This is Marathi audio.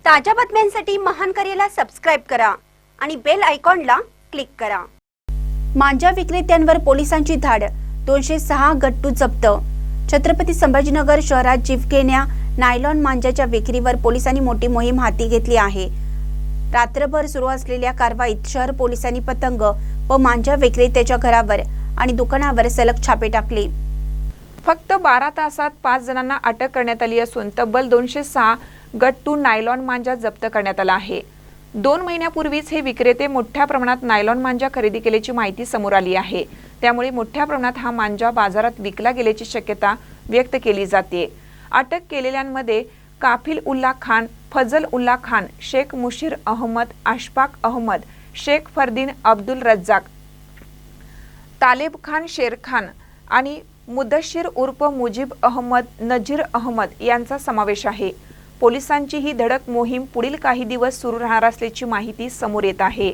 ताज्या बातम्यांसाठी महान करेला सबस्क्राइब करा आणि बेल आयकॉनला क्लिक करा। मांजा विक्रेत्यांवर पोलिसांची धाड, 206 गट्टू जप्त। छत्रपती संभाजीनगर शहरात जीवघेण्या नायलॉन मांजाच्या विक्रीवर पोलिसांनी मोठी मोहीम हाती घेतली आहे। रात्रभर सुरू असलेल्या कारवाईत शहर पोलिसांनी पतंग व मांजा विक्रेत्याच्या घरावर आणि दुकानावर सलग छापे टाकले। फक्त 12 तासात 5 जणांना अटक करण्यात आली असून तब्बल 206 गट्टू नायलॉन मांजा जप्त करण्यात आला आहे। 2 महिन्यापूर्वीच हे विक्रेते मोठ्या प्रमाणात नायलॉन मांजा खरेदी केल्याची माहिती समोर आली आहे। त्यामुळे मोठ्या प्रमाणात हा मांजा बाजारात विकला गेल्याची शक्यता व्यक्त केली जाते। अटक केलेल्यांमध्ये काफिल उल्ला खान, फजल उल्ला खान, शेख मुशीर अहमद, अशफाक अहमद, शेख फरदीन अब्दुल रज्जाक, तालेब खान शेर खान आणि मुदश्शिर उर्फ मुजीब अहमद नजीर अहमद यांचा समावेश आहे। पोलिसांची ही धडक मोहीम पुढील काही दिवस सुरू राहणार असल्याची माहिती समोर येत आहे।